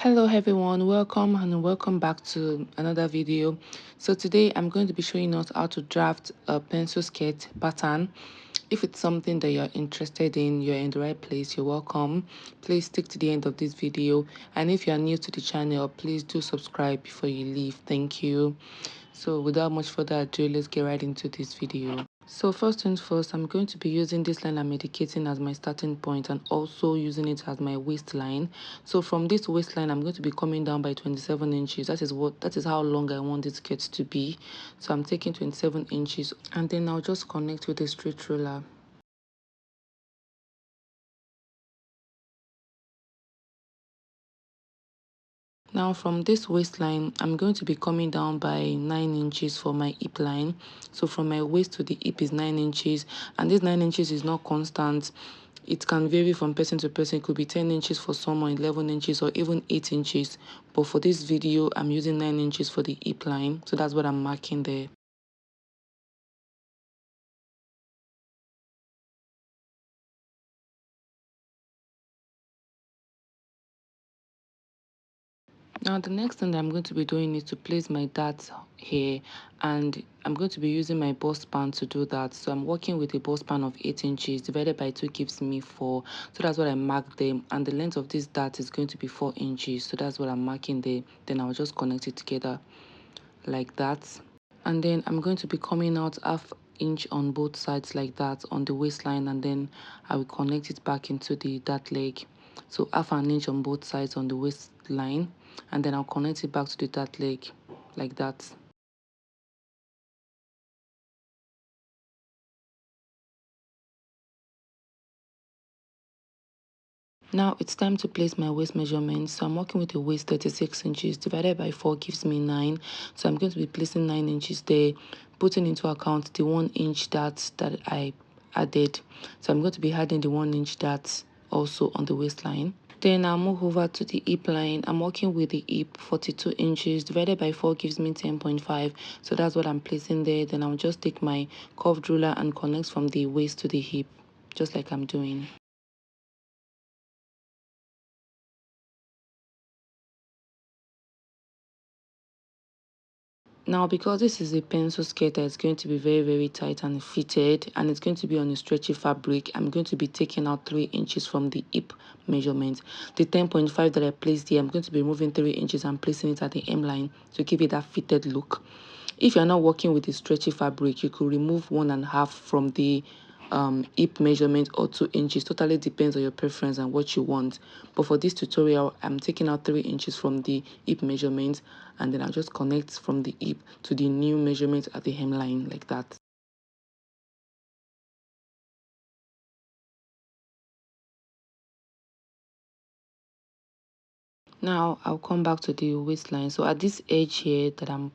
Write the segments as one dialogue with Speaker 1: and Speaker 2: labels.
Speaker 1: Hello everyone, welcome back to another video. So today I'm going to be showing us how to draft a pencil sketch pattern. If it's something that you're interested in, you're in the right place, you're welcome. Please stick to the end of this video, and if you're new to the channel, please do subscribe before you leave. Thank you. So without much further ado, let's get right into this video. So first things first, I'm going to be using this line I'm indicating as my starting point and also using it as my waistline. So from this waistline, I'm going to be coming down by 27 inches. That is how long I want this skirt to be. So I'm taking 27 inches and then I'll just connect with a straight ruler. Now from this waistline, I'm going to be coming down by 9 inches for my hip line. So from my waist to the hip is 9 inches, and this 9 inches is not constant. It can vary from person to person. It could be 10 inches for someone, 11 inches, or even 8 inches. But for this video, I'm using 9 inches for the hip line. So that's what I'm marking there. Now the next thing that I'm going to be doing is to place my darts here, and I'm going to be using my bust span to do that. So I'm working with a bust span of 8 inches divided by 2 gives me 4. So that's what I marked them, and the length of this dart is going to be 4 inches. So that's what I'm marking there. Then I'll just connect it together like that, and then I'm going to be coming out half inch on both sides like that on the waistline, and then I will connect it back into the dart leg. So half an inch on both sides on the waistline, and then I'll connect it back to the dart leg like that. Now it's time to place my waist measurement. So I'm working with a waist 36 inches divided by 4 gives me 9. So I'm going to be placing 9 inches there, putting into account the 1 inch that I added. So I'm going to be adding the 1 inch that also on the waistline. Then I'll move over to the hip line. I'm working with the hip 42 inches divided by 4 gives me 10.5. So that's what I'm placing there. Then I'll just take my curved ruler and connect from the waist to the hip, just like I'm doing. Now, because this is a pencil skirt that is going to be very tight and fitted, and it's going to be on a stretchy fabric, I'm going to be taking out 3 inches from the hip measurement. The 10.5 that I placed here, I'm going to be removing 3 inches and placing it at the hemline to give it that fitted look. If you're not working with a stretchy fabric, you could remove 1.5 from the hip measurement or 2 inches. Totally depends on your preference and what you want. But for this tutorial, I'm taking out 3 inches from the hip measurement, and then I'll just connect from the hip to the new measurement at the hemline like that. Now I'll come back to the waistline. So at this edge here that I'm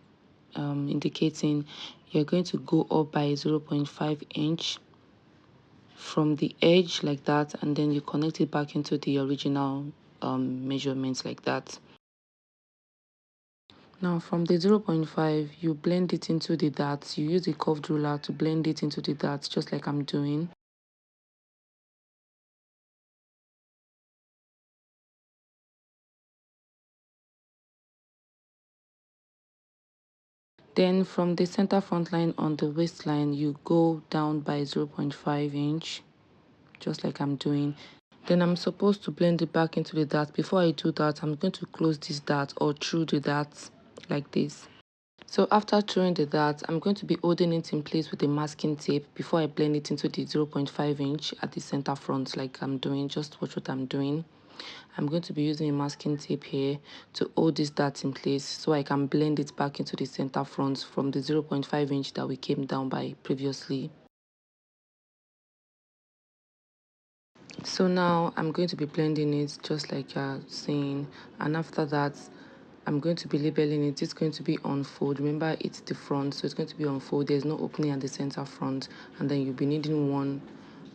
Speaker 1: indicating, you're going to go up by 0.5 inch from the edge like that, and then you connect it back into the original measurements like that. Now from the 0.5, you blend it into the darts. You use a curved ruler to blend it into the darts, just like I'm doing. Then from the center front line on the waistline, you go down by 0.5 inch, just like I'm doing. Then I'm supposed to blend it back into the dart. Before I do that, I'm going to close this dart or through the darts like this. So after throwing the dart, I'm going to be holding it in place with a masking tape before I blend it into the 0.5 inch at the center front like I'm doing. Just watch what I'm doing. I'm going to be using a masking tape here to hold this dart in place so I can blend it back into the center front from the 0.5 inch that we came down by previously. So now I'm going to be blending it just like you're seeing, and after that I'm going to be labeling it. It's going to be on fold. Remember, it's the front, so it's going to be on fold. There's no opening at the center front, and then you'll be needing one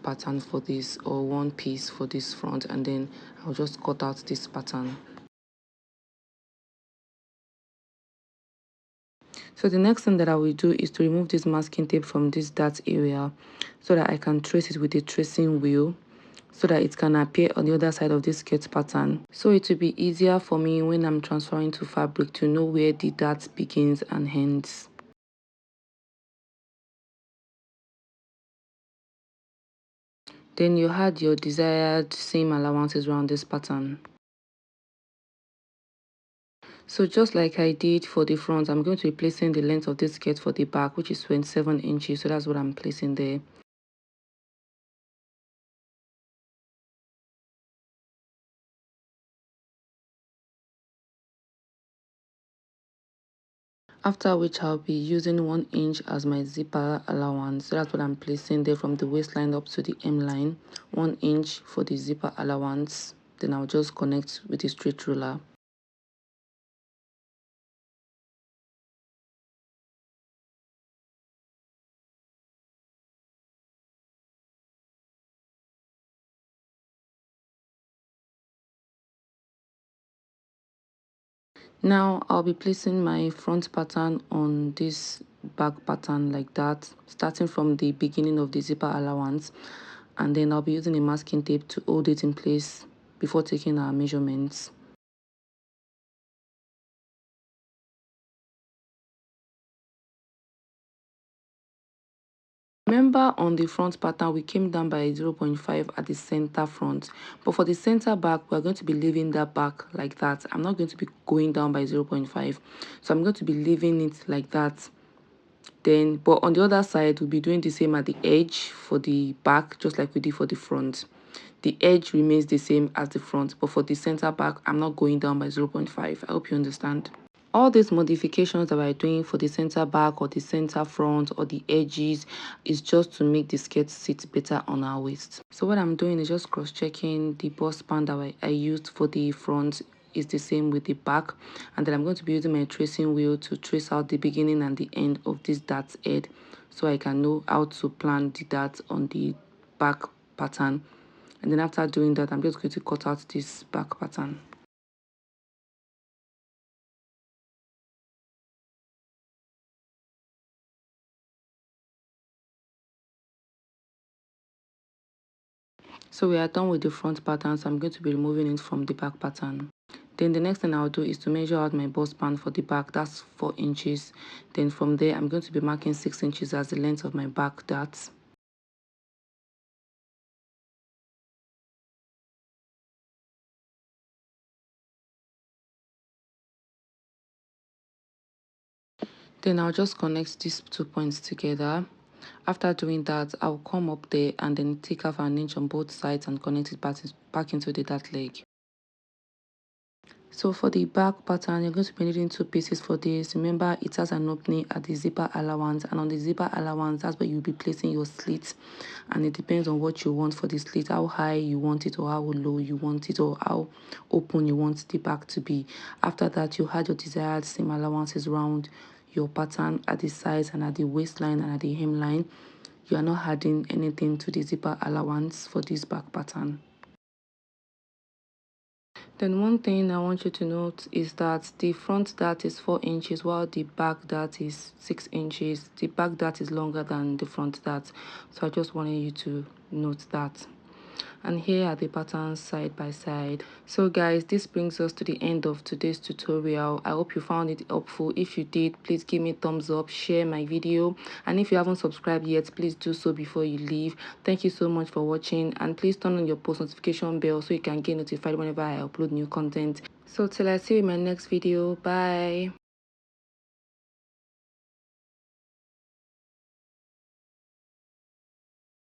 Speaker 1: pattern for this or one piece for this front, and then I'll just cut out this pattern. So the next thing that I will do is to remove this masking tape from this dart area so that I can trace it with a tracing wheel so that it can appear on the other side of this skirt pattern. So it will be easier for me when I'm transferring to fabric to know where the dart begins and ends. Then you had your desired seam allowances around this pattern. So just like I did for the front, I'm going to be placing the length of this skirt for the back, which is 27 inches. So that's what I'm placing there. After which I'll be using 1 inch as my zipper allowance. So that's what I'm placing there from the waistline up to the hem line. 1 inch for the zipper allowance. Then I'll just connect with a straight ruler. Now I'll be placing my front pattern on this back pattern like that, starting from the beginning of the zipper allowance, and then I'll be using a masking tape to hold it in place before taking our measurements. Remember, on the front pattern we came down by 0.5 at the center front, but for the center back we're going to be leaving that back like that. I'm not going to be going down by 0.5, so I'm going to be leaving it like that. Then but on the other side we'll be doing the same at the edge for the back, just like we did for the front. The edge remains the same as the front, but for the center back I'm not going down by 0.5. I hope you understand. All these modifications that we're doing for the center back or the center front or the edges is just to make the skirt sit better on our waist. So what I'm doing is just cross-checking the bust band that I used for the front is the same with the back, and then I'm going to be using my tracing wheel to trace out the beginning and the end of this dart head, so I can know how to plan the dart on the back pattern. And then after doing that, I'm just going to cut out this back pattern. So we are done with the front pattern, so I'm going to be removing it from the back pattern. Then the next thing I'll do is to measure out my bust band for the back. That's 4 inches. Then from there I'm going to be marking 6 inches as the length of my back dart. Then I'll just connect these 2 points together. After doing that, I'll come up there and then take off an inch on both sides and connect it back into the dart leg. So for the back pattern, you're going to be needing 2 pieces for this. Remember, it has an opening at the zipper allowance, and on the zipper allowance, that's where you'll be placing your slit. And it depends on what you want for the slit, how high you want it or how low you want it or how open you want the back to be. After that, you had your desired seam allowances around your pattern at the sides and at the waistline and at the hemline. You are not adding anything to the zipper allowance for this back pattern. Then one thing I want you to note is that the front dart is 4 inches while the back dart is 6 inches. The back dart is longer than the front dart, so I just wanted you to note that. And here are the patterns side by side. So guys, this brings us to the end of today's tutorial. I hope you found it helpful. If you did, please give me a thumbs up, share my video, and if you haven't subscribed yet, please do so before you leave. Thank you so much for watching, and please turn on your post notification bell so you can get notified whenever I upload new content. So till I see you in my next video, bye.